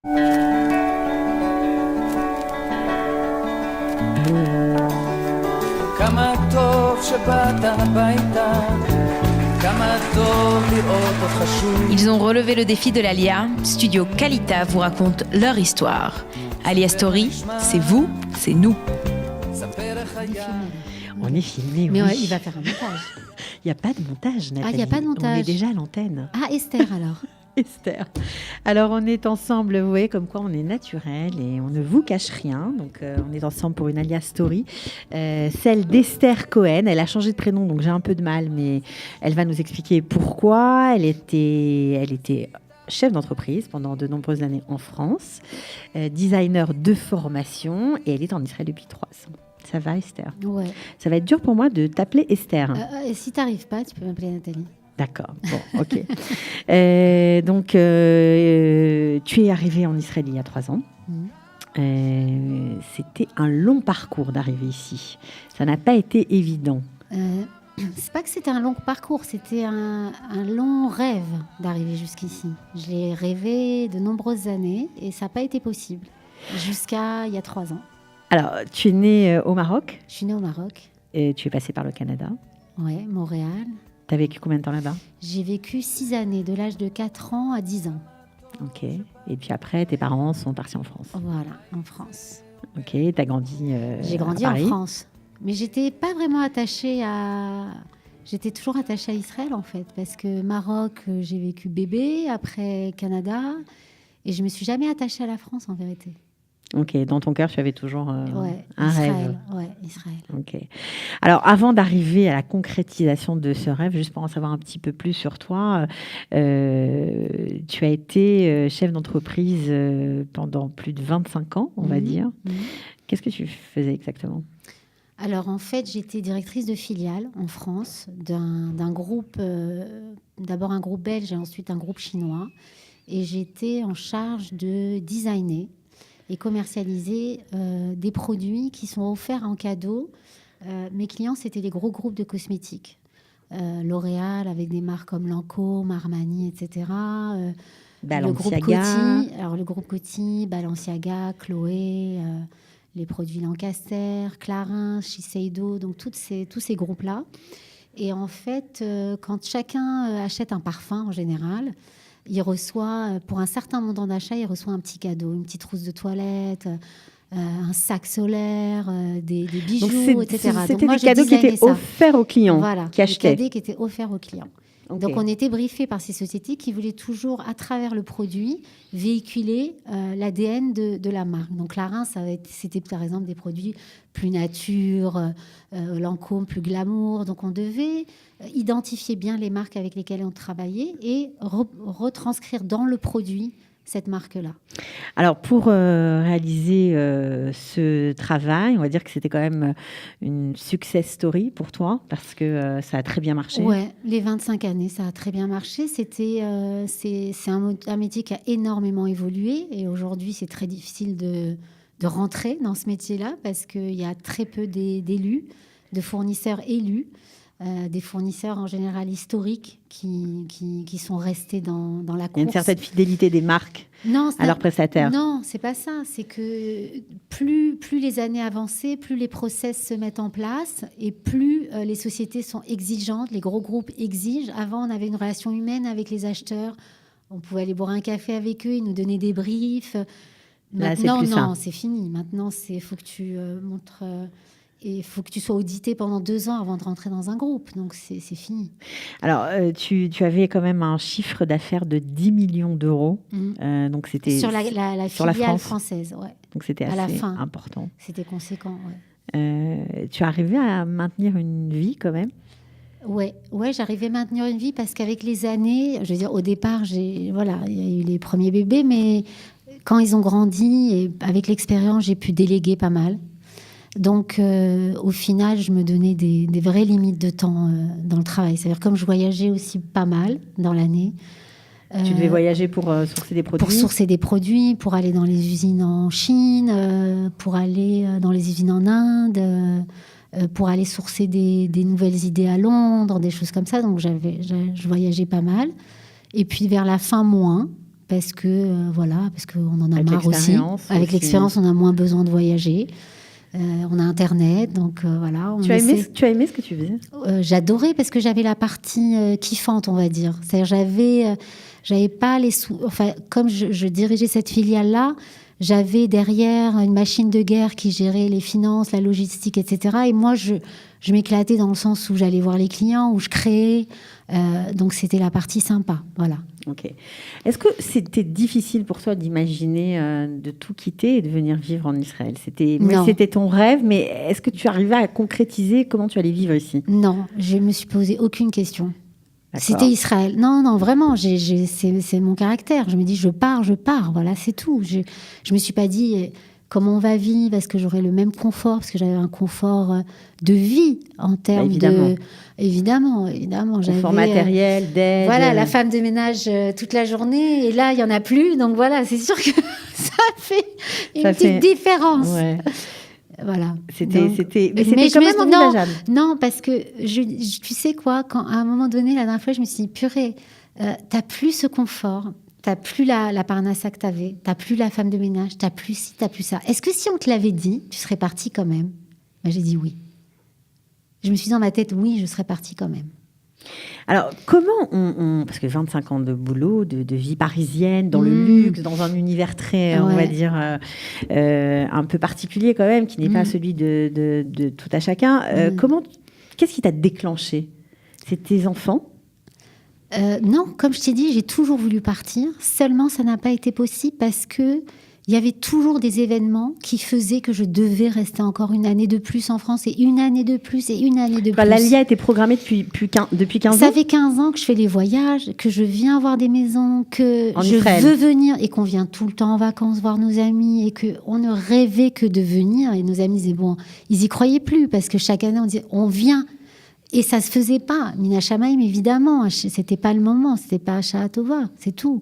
Ils ont relevé le défi de l'Alia. Studio Kalita vous raconte leur histoire. Alia Story, c'est vous, c'est nous. On est filmé, mais oui. il va faire un montage. Il n'y a pas de montage, Nathalie. Ah, il n'y a pas de montage. On est déjà à l'antenne. Ah, Esther alors. Esther. Alors, on est ensemble, vous voyez, comme quoi on est naturel et on ne vous cache rien. Donc, on est ensemble pour une Alia Story, celle d'Esther Cohen. Elle a changé de prénom, donc j'ai un peu de mal, mais elle va nous expliquer pourquoi. Elle était chef d'entreprise pendant de nombreuses années en France, designer de formation, et elle est en Israël depuis 3 ans. Ça va, Esther? Ouais. Ça va être dur pour moi de t'appeler Esther. Si tu n'arrives pas, tu peux m'appeler Nathalie. D'accord, bon, ok. Donc, tu es arrivée en Israël il y a 3 ans. C'était un long parcours d'arriver ici. Ça n'a pas été évident. C'est pas que c'était un long parcours, c'était un long rêve d'arriver jusqu'ici. Je l'ai rêvé de nombreuses années et ça n'a pas été possible jusqu'à il y a 3 ans. Alors, tu es née au Maroc. Je suis née au Maroc. Et tu es passée par le Canada. Ouais, Montréal. Tu as vécu combien de temps là-bas? J'ai vécu 6 années, de l'âge de 4 ans à 10 ans. Ok. Et puis après, tes parents sont partis en France. Voilà, en France. Ok, tu as grandi J'ai grandi à en Paris. France. Mais j'étais pas vraiment attachée à... J'étais toujours attachée à Israël, en fait. Parce que Maroc, j'ai vécu bébé, après Canada. Et je me suis jamais attachée à la France, en vérité. Ok, dans ton cœur, tu avais toujours un Israël, rêve. Ouais, Israël. Ok. Alors, avant d'arriver à la concrétisation de ce rêve, juste pour en savoir un petit peu plus sur toi, tu as été chef d'entreprise pendant plus de 25 ans, on va dire. Qu'est-ce que tu faisais exactement? Alors, en fait, j'étais directrice de filiale en France d'un groupe, d'abord un groupe belge et ensuite un groupe chinois. Et j'étais en charge de designer et commercialiser des produits qui sont offerts en cadeau. Mes clients, c'était les gros groupes de cosmétiques. L'Oréal, avec des marques comme Lancôme, Armani, etc. Le groupe Coty, alors le groupe Coty, Balenciaga, Chloé, les produits Lancaster, Clarins, Shiseido, donc tous ces groupes-là. Et en fait, quand chacun achète un parfum en général, il reçoit, pour un certain montant d'achat, il reçoit un petit cadeau, une petite trousse de toilette, un sac solaire, des bijoux, etc. C'était des cadeaux qui étaient offerts aux clients, voilà, qui achetaient. Des cadeaux qui étaient offerts aux clients. Okay. Donc, on était briefés par ces sociétés qui voulaient toujours, à travers le produit, véhiculer l'ADN de la marque. Donc, Clarins, c'était par exemple des produits plus nature, Lancôme, plus glamour. Donc, on devait identifier bien les marques avec lesquelles on travaillait et retranscrire dans le produit cette marque-là. Alors, pour réaliser ce travail, on va dire que c'était quand même une success story pour toi, parce que ça a très bien marché. Ouais, les 25 années, ça a très bien marché. C'est un métier qui a énormément évolué, et aujourd'hui, c'est très difficile de rentrer dans ce métier-là, parce qu'il y a très peu d'élus, de fournisseurs élus. Des fournisseurs en général historiques qui sont restés dans la course. Il y a une certaine fidélité des marques à leurs prestataires. Non, c'est pas ça. C'est que plus les années avançaient, plus les process se mettent en place et plus les sociétés sont exigeantes, les gros groupes exigent. Avant, on avait une relation humaine avec les acheteurs. On pouvait aller boire un café avec eux, ils nous donnaient des briefs. Maintenant, non, c'est fini. Maintenant, il faut que tu montres... Et il faut que tu sois audité pendant 2 ans avant de rentrer dans un groupe. Donc, c'est fini. Alors, tu avais quand même un chiffre d'affaires de 10 millions d'euros. Donc, c'était sur la filiale française. Ouais. Donc, c'était assez important. C'était conséquent, ouais. Tu arrivais à maintenir une vie quand même? Ouais, j'arrivais à maintenir une vie parce qu'avec les années, je veux dire, au départ, il y a eu les premiers bébés, mais quand ils ont grandi, et avec l'expérience, j'ai pu déléguer pas mal. Donc, au final, je me donnais des vraies limites de temps dans le travail. C'est-à-dire, comme je voyageais aussi pas mal dans l'année. Tu devais voyager pour sourcer des produits? Pour sourcer des produits, pour aller dans les usines en Chine, pour aller dans les usines en Inde, pour aller sourcer des nouvelles idées à Londres, des choses comme ça. Donc, je voyageais pas mal. Et puis, vers la fin, moins. parce que parce qu'on en a Avec marre aussi. l'expérience Avec aussi. l'expérience, on a moins besoin de voyager. On a Internet, donc voilà. Tu as aimé ce que tu faisais? J'adorais parce que j'avais la partie kiffante, on va dire. C'est-à-dire j'avais pas les sous. Enfin, comme je dirigeais cette filiale-là, j'avais derrière une machine de guerre qui gérait les finances, la logistique, etc. Et moi, je m'éclatais dans le sens où j'allais voir les clients, où je créais. Donc c'était la partie sympa, voilà. Ok. Est-ce que c'était difficile pour toi d'imaginer de tout quitter et de venir vivre en Israël? C'était ton rêve, mais est-ce que tu arrivais à concrétiser comment tu allais vivre ici? Non, je me suis posé aucune question. D'accord. C'était Israël. Non, vraiment, c'est mon caractère. Je me dis, je pars, voilà, c'est tout. Je me suis pas dit comment on va vivre, est-ce que j'aurai le même confort, parce que j'avais un confort de vie en termes de... Évidemment. Confort matériel, d'aide. Voilà, la femme de ménage toute la journée, et là, il y en a plus. Donc voilà, c'est sûr que ça fait une petite différence. Ouais. Voilà. C'était quand même envisageable. Non, parce que tu sais quoi, quand à un moment donné, la dernière fois, je me suis dit, purée, t'as plus ce confort, t'as plus la parnassa que t'avais, t'as plus la femme de ménage, t'as plus ci, t'as plus ça. Est-ce que si on te l'avait dit, tu serais partie quand même? Ben, j'ai dit oui. Je me suis dit dans ma tête, oui, je serais partie quand même. Alors, comment parce que 25 ans de boulot, de vie parisienne, dans le luxe, dans un univers très, on va dire, un peu particulier quand même, qui n'est pas celui de tout à chacun. Qu'est-ce qui t'a déclenché? C'est tes enfants? Non, comme je t'ai dit, j'ai toujours voulu partir. Seulement, ça n'a pas été possible parce que il y avait toujours des événements qui faisaient que je devais rester encore une année de plus en France, et une année de plus, et une année de plus. L'Alia était programmée depuis 15 ans? Ça fait 15 ans que je fais les voyages, que je viens voir des maisons, que je veux venir, et qu'on vient tout le temps en vacances voir nos amis, et qu'on ne rêvait que de venir. Et nos amis disaient, bon, ils y croyaient plus, parce que chaque année, on disait, on vient. Et ça se faisait pas. Mina Shamaim, évidemment, c'était pas le moment, c'était pas Shah Tova, c'est tout.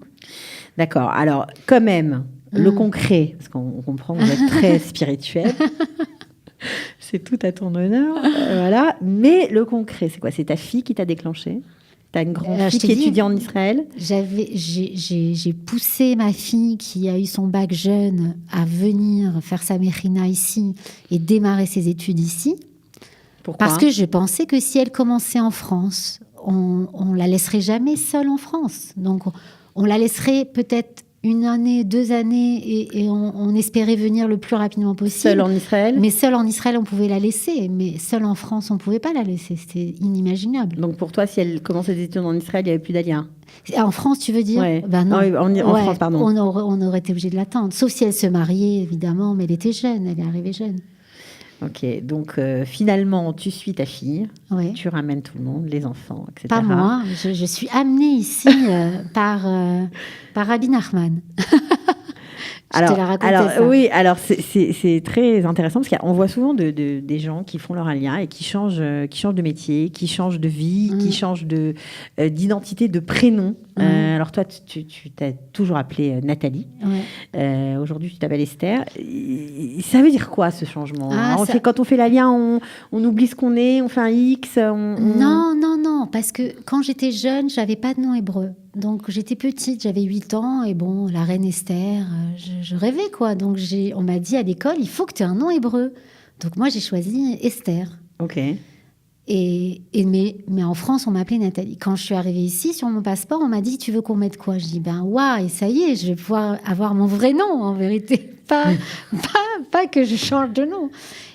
D'accord. Alors, quand même, le concret, parce qu'on comprend que vous êtes très spirituel, c'est tout à ton honneur, voilà. Mais le concret, c'est quoi? C'est ta fille qui t'a déclenché? T'as une grande fille qui étudie en Israël? J'ai poussé ma fille qui a eu son bac jeune à venir faire sa mérina ici et démarrer ses études ici. Pourquoi? Parce que je pensais que si elle commençait en France, on la laisserait jamais seule en France. Donc, on la laisserait peut-être une année, 2 années, et on espérait venir le plus rapidement possible. Seule en Israël? Mais seule en Israël, on pouvait la laisser. Mais seule en France, on ne pouvait pas la laisser. C'était inimaginable. Donc, pour toi, si elle commençait des études en Israël, il n'y avait plus d'Alia? En France, tu veux dire? Ouais. Ben non. En France, pardon. On aurait été obligé de l'attendre. Sauf si elle se mariait, évidemment. Mais elle était jeune. Elle est arrivée jeune. Ok, donc finalement, tu suis ta fille, tu ramènes tout le monde, les enfants, etc. Pas moi, je suis amenée ici par Rabbi Nachman. Alors c'est très intéressant parce qu'on voit souvent des gens qui font leur alia et qui changent de métier, qui changent de vie, qui changent d'identité, de prénom. Alors toi, tu t'as toujours appelé Nathalie. Aujourd'hui, tu t'appelles Esther. Ça veut dire quoi ce changement? Quand on fait l'alia, on oublie ce qu'on est, on fait un X. Non, parce que quand j'étais jeune, j'avais pas de nom hébreu. Donc j'étais petite, j'avais 8 ans, et bon, la reine Esther, je rêvais quoi. Donc on m'a dit à l'école, il faut que tu aies un nom hébreu. Donc moi j'ai choisi Esther. Ok. Mais en France, on m'appelait Nathalie. Quand je suis arrivée ici, sur mon passeport, on m'a dit, tu veux qu'on mette quoi? Je dis, et ça y est, je vais pouvoir avoir mon vrai nom, en vérité. Pas que je change de nom.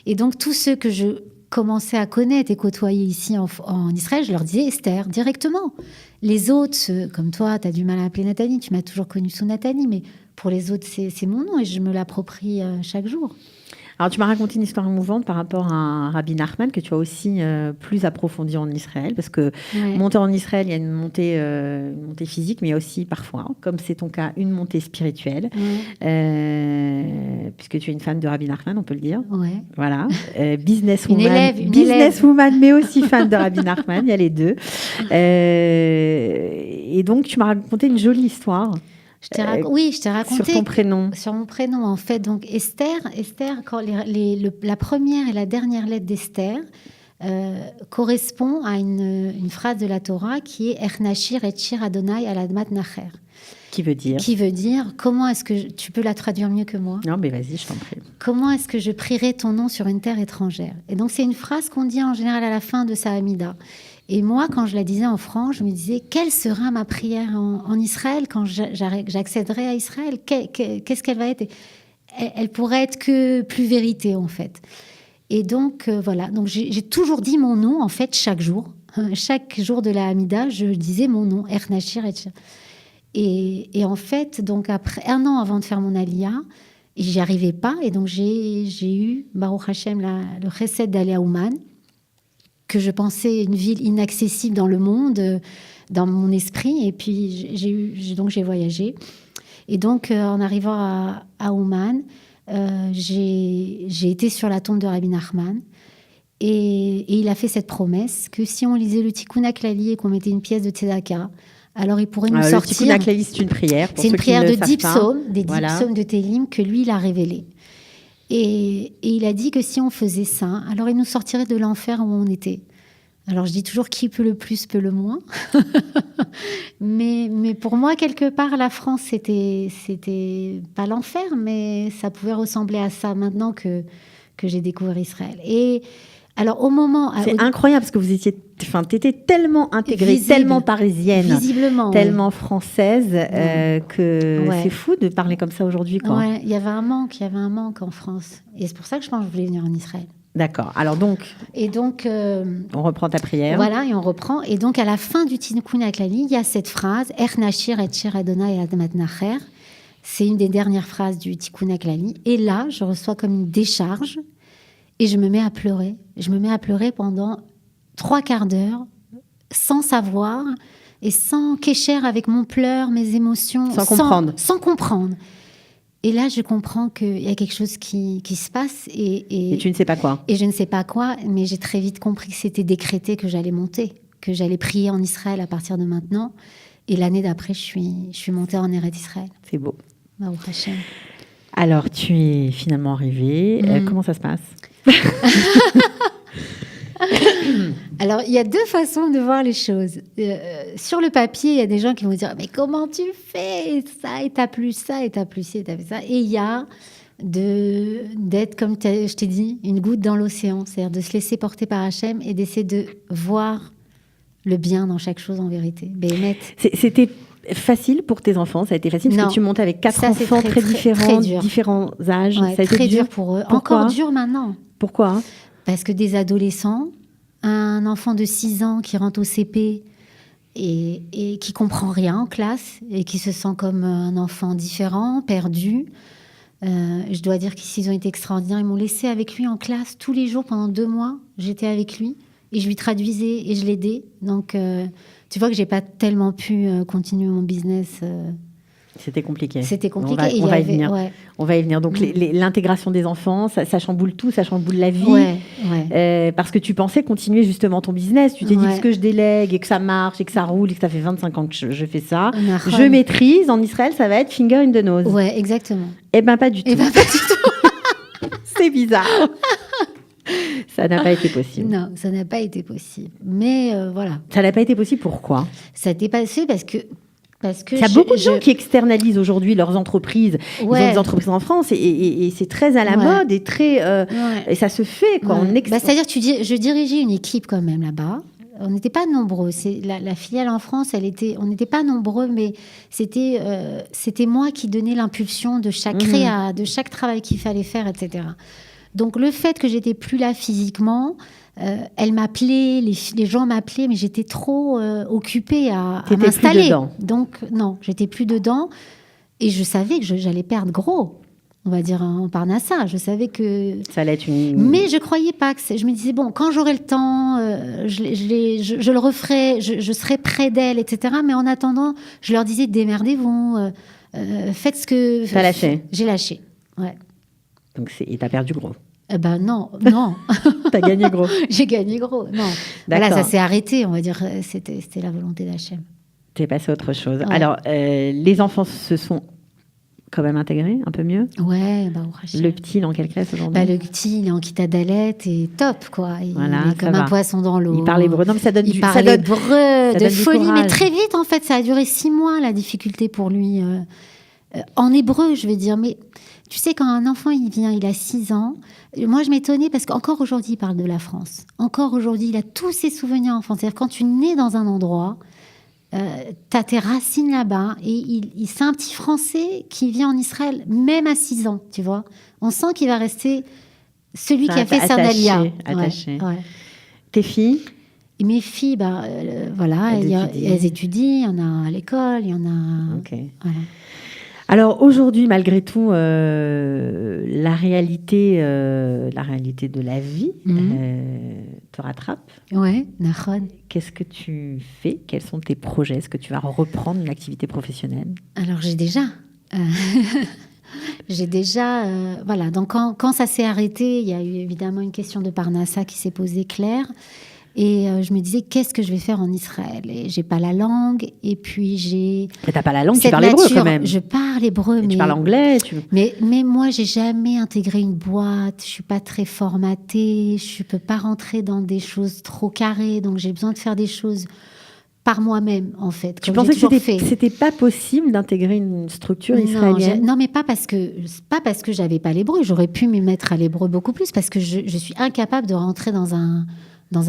Et donc, tous ceux que je commençais à connaître et côtoyer ici en Israël, je leur disais Esther, directement. Les autres, comme toi, tu as du mal à appeler Nathalie, tu m'as toujours connue sous Nathalie, mais pour les autres, c'est mon nom et je me l'approprie chaque jour. Alors, tu m'as raconté une histoire émouvante par rapport à Rabbi Nachman que tu as aussi plus approfondie en Israël, parce que monter en Israël, il y a une montée physique, mais il y a aussi parfois, comme c'est ton cas, une montée spirituelle, puisque tu es une fan de Rabbi Nachman, on peut le dire. Ouais. Voilà. Businesswoman, mais aussi fan de Rabbi Nachman, il y a les deux. Et donc, tu m'as raconté une jolie histoire. Je t'ai raconté. Sur ton prénom. Sur mon prénom, en fait. Donc, Esther, quand la première et la dernière lettre d'Esther correspond à une phrase de la Torah qui est Ernachir et Shir Adonai al Admat Nacher. Qui veut dire Qui veut dire, comment est-ce que tu peux la traduire mieux que moi? Non, mais vas-y, je t'en prie. Comment est-ce que je prierai ton nom sur une terre étrangère? Et donc, c'est une phrase qu'on dit en général à la fin de sa Hamida. Et moi, quand je la disais en France, je me disais, quelle sera ma prière en Israël quand j'accéderai à Israël? Qu'est-ce qu'elle va être? Elle pourrait être que plus vérité, en fait. Et donc, voilà. Donc, j'ai toujours dit mon nom, en fait, chaque jour. Chaque jour de la Hamida, je disais mon nom, Ernachir Etcha. Et en fait, donc après 1 an avant de faire mon Aliyah, j'y arrivais pas. Et donc, j'ai eu, Baruch Hashem, le chesed d'aller à Ouman, que je pensais une ville inaccessible dans le monde, dans mon esprit. Et puis, j'ai voyagé. Et donc, en arrivant à Ouman, j'ai été sur la tombe de Rabbi Nachman. Et il a fait cette promesse que si on lisait le Tikkun HaKlali et qu'on mettait une pièce de Tzedaka, alors il pourrait nous sortir... Le Tikkun HaKlali, c'est une prière. C'est une prière de 10 psaumes, des 10 psaumes de Télim que lui, il a révélé. Et il a dit que si on faisait ça, alors il nous sortirait de l'enfer où on était. Alors je dis toujours qui peut le plus, peut le moins. mais pour moi, quelque part, la France, c'était pas l'enfer, mais ça pouvait ressembler à ça maintenant que j'ai découvert Israël. Et alors au moment... C'est incroyable parce que vous étiez... Enfin, t'étais tellement intégrée, tellement parisienne, visiblement, tellement française que c'est fou de parler comme ça aujourd'hui, quoi. Ouais, il y avait un manque en France. Et c'est pour ça que je pense que je voulais venir en Israël. D'accord. Alors donc, on reprend ta prière. Voilà, et on reprend. Et donc, à la fin du Tikkun HaKlali, il y a cette phrase « Ernachir et Shir Adonai Admat Nacher ». C'est une des dernières phrases du Tikkun HaKlali. Et là, je reçois comme une décharge et je me mets à pleurer. Je me mets à pleurer pendant 3/4 d'heure, sans savoir et sans kécher avec mon pleur, mes émotions. Sans comprendre. Et là, je comprends qu'il y a quelque chose qui se passe. Et tu ne sais pas quoi. Et je ne sais pas quoi, mais j'ai très vite compris que c'était décrété que j'allais monter, que j'allais prier en Israël à partir de maintenant. Et l'année d'après, je suis montée en Eretz Israël. C'est beau. Baruch Hashem. Alors, tu es finalement arrivée. Comment ça se passe? Alors, il y a 2 façons de voir les choses. Sur le papier, il y a des gens qui vont dire « Mais comment tu fais ça et t'as plus ça et t'as plus ci et t'as plus ça ?» Et il y a d'être, comme je t'ai dit, une goutte dans l'océan. C'est-à-dire de se laisser porter par Hachem et d'essayer de voir le bien dans chaque chose en vérité. C'était facile pour tes enfants? Ça a été facile? Parce que tu montes avec 4 enfants très différents, différents âges. Ouais, ça a été très dur pour eux. Encore dur maintenant. Pourquoi? Parce que des adolescents, un enfant de 6 ans qui rentre au CP et qui comprend rien en classe et qui se sent comme un enfant différent, perdu. Je dois dire qu'ici, ils ont été extraordinaires. Ils m'ont laissé avec lui en classe tous les jours pendant 2 mois. J'étais avec lui et je lui traduisais et je l'aidais. Donc, tu vois que j'ai pas tellement pu continuer mon business. C'était compliqué. C'était compliqué. On va y venir. Ouais. On va y venir. Donc, l'intégration des enfants, ça chamboule tout, ça chamboule la vie. Parce que tu pensais continuer justement ton business. Tu t'es dit que je délègue et que ça marche et que ça roule et que ça fait 25 ans que je fais ça. Je maîtrise. En Israël, ça va être finger in the nose. Ouais, exactement. Eh ben, pas du tout. C'est bizarre. Ça n'a pas été possible. Non, ça n'a pas été possible. Mais voilà. Ça n'a pas été possible, pourquoi? Ça a été passé parce que il y a beaucoup de gens qui externalisent aujourd'hui leurs entreprises. Ils ont des entreprises en France et c'est très à la mode et très et ça se fait quoi. C'est-à-dire que je dirigeais une équipe quand même là-bas. On n'était pas nombreux. La filiale en France, on n'était pas nombreux, mais c'était moi qui donnais l'impulsion de chaque créa, de chaque travail qu'il fallait faire, etc. Donc le fait que j'étais plus là physiquement, elle m'appelait, les gens m'appelaient, mais j'étais trop occupée à m'installer. Plus dedans. Donc non, j'étais plus dedans et je savais que j'allais perdre gros. On va dire en Parnassa. Je savais que ça allait être une. Mais je croyais pas que je me disais bon, quand j'aurai le temps, je le referai, je serai près d'elle, etc. Mais en attendant, je leur disais démerdez-vous, faites ce que. T'as lâché. J'ai lâché. Ouais. Donc et t'as perdu gros. Ben non. T'as gagné gros. J'ai gagné gros, non. Voilà, ça s'est arrêté, on va dire. C'était la volonté d'Hachem. T'es passé à autre chose. Ouais. Alors, les enfants se sont quand même intégré un peu mieux. Ouais, Le petit, dans quelle classe aujourd'hui? Le petit, il est en kita d'Alette et top, quoi. Il est comme va. un poisson dans l'eau. Il parle hébreu. Non, mais ça donne il parle hébreu de folie. Courage. Mais très vite, en fait, ça a duré 6 mois, la difficulté pour lui. En hébreu, je vais dire. Mais tu sais, quand un enfant, il a 6 ans, moi, je m'étonnais parce qu'encore aujourd'hui, il parle de la France. Encore aujourd'hui, il a tous ses souvenirs enfants. C'est-à-dire, quand tu nais dans un endroit... t'as tes racines là-bas et c'est un petit Français qui vit en Israël même à 6 ans, tu vois. On sent qu'il va rester celui qui a fait Sardalia. Attaché. Ouais. Tes filles? Et mes filles, voilà, elles étudient, il y en a à l'école, il y en a... Okay. Voilà. Alors aujourd'hui, malgré tout, la réalité de la vie te rattrape. Ouais, nachon. Qu'est-ce que tu fais? Quels sont tes projets? Est-ce que tu vas reprendre une activité professionnelle? Alors j'ai déjà. Voilà. Donc quand ça s'est arrêté, il y a eu évidemment une question de Parnassa qui s'est posée claire. Et je me disais, qu'est-ce que je vais faire en Israël? Et j'ai pas la langue. Et puis Mais t'as pas la langue, tu parles hébreu quand même. Je parle hébreu, mais... Tu parles anglais, Mais moi, j'ai jamais intégré une boîte. Je suis pas très formatée. Je peux pas rentrer dans des choses trop carrées. Donc, j'ai besoin de faire des choses par moi-même, en fait. Tu pensais que c'était pas possible d'intégrer une structure israélienne? Non, mais pas parce que j'avais pas l'hébreu. J'aurais pu m'y mettre à l'hébreu beaucoup plus parce que je suis incapable de rentrer dans un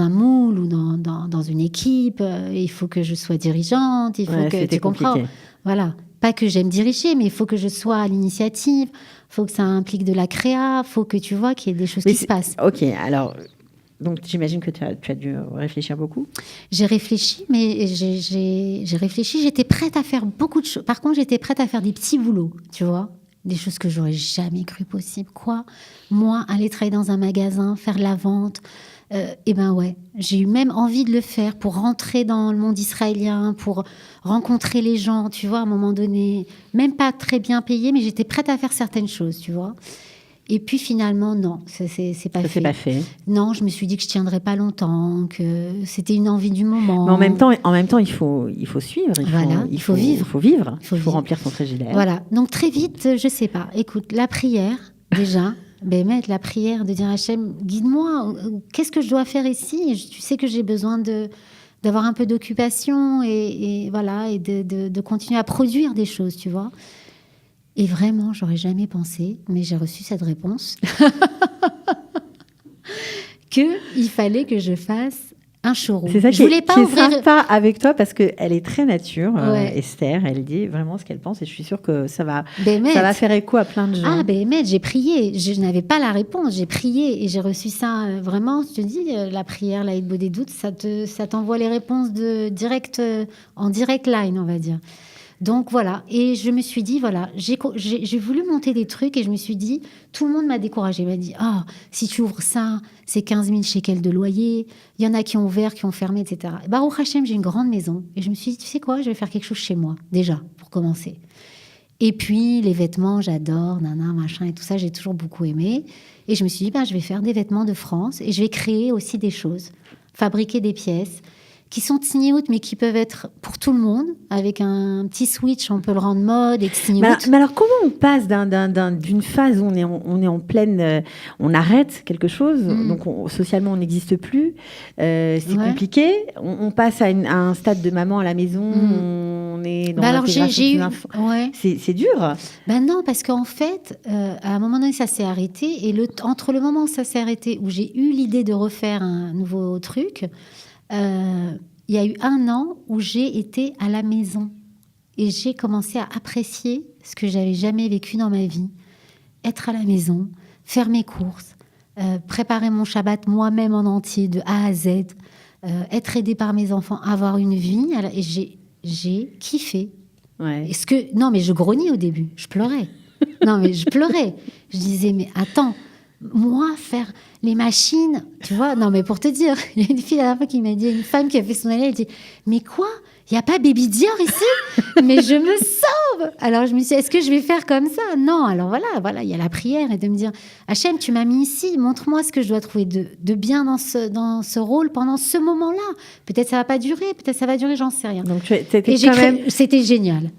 moule ou dans une équipe. Il faut que je sois dirigeante, il faut que tu comprends. Voilà, pas que j'aime diriger, mais il faut que je sois à l'initiative, il faut que ça implique de la créa, il faut que tu vois qu'il y ait des choses qui se passent. Ok, alors donc j'imagine que tu as dû réfléchir beaucoup. J'ai réfléchi, mais j'étais prête à faire beaucoup de choses. Par contre, j'étais prête à faire des petits boulots, tu vois. Des choses que j'aurais jamais cru possible. Quoi? Moi, aller travailler dans un magasin, faire de la vente... j'ai eu même envie de le faire pour rentrer dans le monde israélien, pour rencontrer les gens, tu vois, à un moment donné, même pas très bien payé, mais j'étais prête à faire certaines choses, tu vois. Et puis finalement, non, c'est pas fait. C'est pas fait. Non, je me suis dit que je tiendrais pas longtemps, que c'était une envie du moment. Mais en même temps, il faut suivre. Il faut vivre. Il faut remplir son frigidaire. Voilà. Donc très vite, je sais pas. Écoute, la prière, déjà. Mettre la prière, de dire Hachem, guide-moi, qu'est-ce que je dois faire ici? Tu sais que j'ai besoin d'avoir un peu d'occupation et voilà, et de continuer à produire des choses, tu vois. Et vraiment, j'aurais jamais pensé, mais j'ai reçu cette réponse, qu'il fallait que je fasse un showroom. C'est ça qui est sympa avec toi parce qu'elle est très nature, Esther. Elle dit vraiment ce qu'elle pense et je suis sûre que ça va faire écho à plein de gens. Ah, j'ai prié. Je n'avais pas la réponse. J'ai prié et j'ai reçu ça vraiment. Je te dis, la prière, la Hitbo des doutes, ça t'envoie les réponses en direct line, on va dire. Donc voilà, et je me suis dit, voilà, j'ai voulu monter des trucs et je me suis dit, tout le monde m'a découragée, m'a dit, si tu ouvres ça, c'est 15 000 shekels de loyer, il y en a qui ont ouvert, qui ont fermé, etc. Baruch Hashem, j'ai une grande maison et je me suis dit, tu sais quoi, je vais faire quelque chose chez moi, déjà, pour commencer. Et puis, les vêtements, j'adore, machin et tout ça, j'ai toujours beaucoup aimé. Et je me suis dit, je vais faire des vêtements de France et je vais créer aussi des choses, fabriquer des pièces qui sont tsniout, mais qui peuvent être pour tout le monde. Avec un petit switch, on peut le rendre mode et tsniout. Mais alors, comment on passe d'une phase où on est en pleine... on arrête quelque chose, donc socialement, on n'existe plus. C'est compliqué. On passe à un stade de maman à la maison, on est dans l'intégration des enfants. C'est dur. Non, parce qu'en fait, à un moment donné, ça s'est arrêté. Et entre le moment où ça s'est arrêté, où j'ai eu l'idée de refaire un nouveau truc... il y a eu 1 an où j'ai été à la maison et j'ai commencé à apprécier ce que j'avais jamais vécu dans ma vie. Être à la maison, faire mes courses, préparer mon Shabbat moi-même en entier de A à Z, être aidée par mes enfants, avoir une vie. Et j'ai kiffé. Ouais. Non, mais je grognais au début, je pleurais. Je disais, mais attends, moi, faire les machines, tu vois, non, mais pour te dire, il y a une fille la dernière fois qui m'a dit, une femme qui a fait son année, elle dit, mais quoi, il n'y a pas Baby Dior ici? Mais je me sauve. Alors, je me suis dit, est-ce que je vais faire comme ça? Non, alors voilà, il y a la prière et de me dire, Hachem, tu m'as mis ici, montre-moi ce que je dois trouver de bien dans ce rôle pendant ce moment-là. Peut-être ça ne va pas durer, peut-être ça va durer, j'en sais rien. Donc, c'était génial.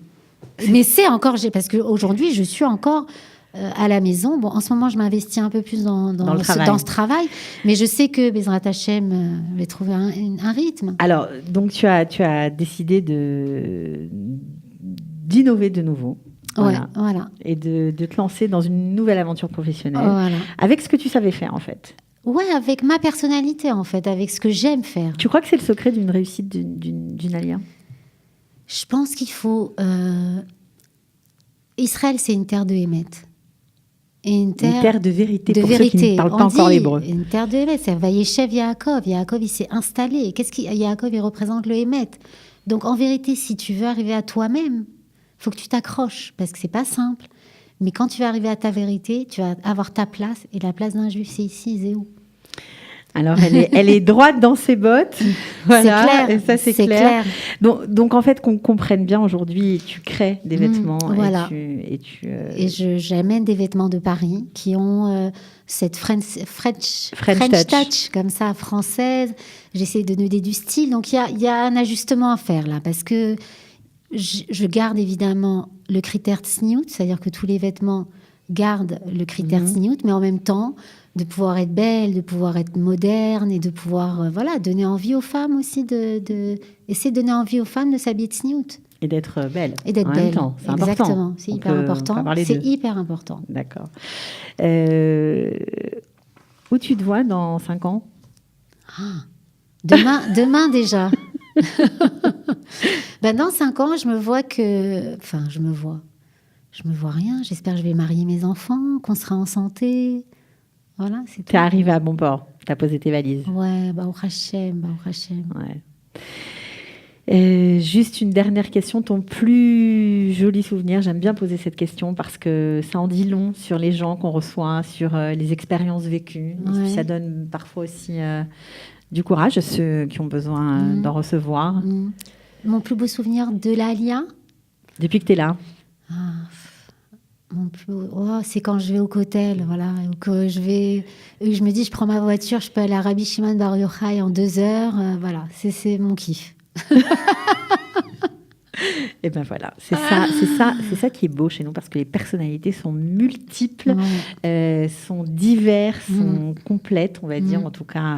Mais c'est encore, parce qu'aujourd'hui, je suis encore à la maison. Bon, en ce moment, je m'investis un peu plus dans ce travail, mais je sais que Bezrat Hachem va trouver un rythme. Alors, donc tu as décidé d'innover de nouveau. Voilà. Et de te lancer dans une nouvelle aventure professionnelle. Voilà. Avec ce que tu savais faire, en fait. Ouais, avec ma personnalité, en fait, avec ce que j'aime faire. Tu crois que c'est le secret d'une réussite d'une alia? Je pense qu'il faut... Israël, c'est une terre de Hémet. Et une terre de vérité, pour ceux qui ne parlent pas encore l'hébreu. Une terre de Hémet, c'est Vayeshev Yaakov. Yaakov, il s'est installé. Yaakov, il représente le Hémet. Donc, en vérité, si tu veux arriver à toi-même, il faut que tu t'accroches, parce que c'est pas simple. Mais quand tu vas arriver à ta vérité, tu vas avoir ta place. Et la place d'un juif, c'est ici, Zéou. Alors, elle est droite dans ses bottes. Voilà, c'est clair. Et ça, c'est clair. Donc, en fait, qu'on comprenne bien, aujourd'hui, tu crées des vêtements. Voilà. Et j'amène des vêtements de Paris qui ont cette French touch, comme ça, française. J'essaie de donner du style. Donc, il y a un ajustement à faire, là, parce que je garde évidemment le critère tsniout, c'est-à-dire que tous les vêtements gardent le critère tsniout, mais en même temps, de pouvoir être belle, de pouvoir être moderne et de pouvoir donner envie aux femmes aussi, essayer de donner envie aux femmes de s'habiller tsniout. Et d'être belle. Et d'être belle. Même temps. C'est exactement. Important. C'est hyper important. C'est hyper important. D'accord. Où tu te vois dans 5 ans? Demain déjà. Dans 5 ans, je me vois rien. J'espère que je vais marier mes enfants, qu'on sera en santé. Voilà, c'est tout. T'es arrivé à bon port. T'as posé tes valises. Ouais, Baruch Hashem. Ouais. Juste une dernière question. Ton plus joli souvenir? J'aime bien poser cette question parce que ça en dit long sur les gens qu'on reçoit, sur les expériences vécues. Ouais. Ça donne parfois aussi du courage à ceux qui ont besoin d'en recevoir. Mon plus beau souvenir de l'Alia? Depuis que tu es là? C'est quand je vais au Kotel, voilà, ou que je me dis, je prends ma voiture, je peux aller à Rabbi Shimon Bar Yochai en 2 heures, voilà, c'est mon kiff. Et ben voilà, c'est ça qui est beau chez nous, parce que les personnalités sont multiples, sont diverses, sont complètes, on va dire. En tout cas,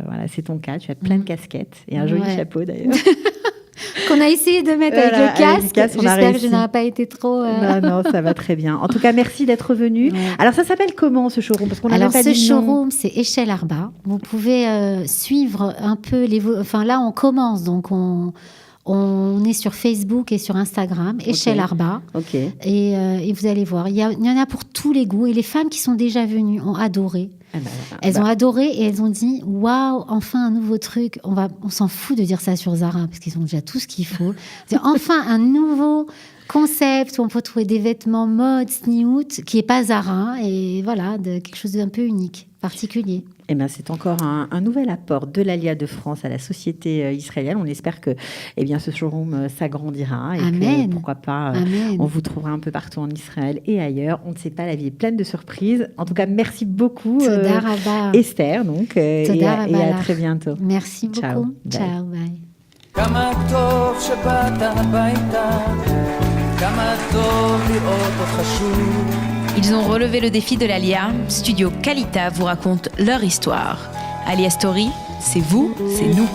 voilà, c'est ton cas. Tu as plein de casquettes et un joli chapeau d'ailleurs. Qu'on a essayé de mettre avec le casque. J'espère que je n'aurai pas été trop... Non, ça va très bien. En tout cas, merci d'être venu. Ouais. Alors, ça s'appelle comment, ce showroom? Parce qu'on Alors, ce showroom, c'est Echel Arba. Vous pouvez suivre un peu Enfin, là, on commence. Donc, on est sur Facebook et sur Instagram, Echel Arba. Et vous allez voir, il y en a pour tous les goûts. Et les femmes qui sont déjà venues ont adoré. Elles ont adoré et elles ont dit waouh, enfin un nouveau truc. On s'en fout de dire ça sur Zara parce qu'ils ont déjà tout ce qu'il faut. Enfin un nouveau concept où on peut trouver des vêtements mode, sniout, qui est pas Zara, et voilà, quelque chose d'un peu unique, particulier. Eh ben, c'est encore un nouvel apport de l'Alia de France à la société israélienne. On espère que ce showroom s'agrandira et que, pourquoi pas, on vous trouvera un peu partout en Israël et ailleurs. On ne sait pas, la vie est pleine de surprises. En tout cas, merci beaucoup Esther. Donc, et à très bientôt. Merci beaucoup. Ciao, bye. Ils ont relevé le défi de l'Alia. Studio Kalita vous raconte leur histoire. Alia Story, c'est vous, c'est nous.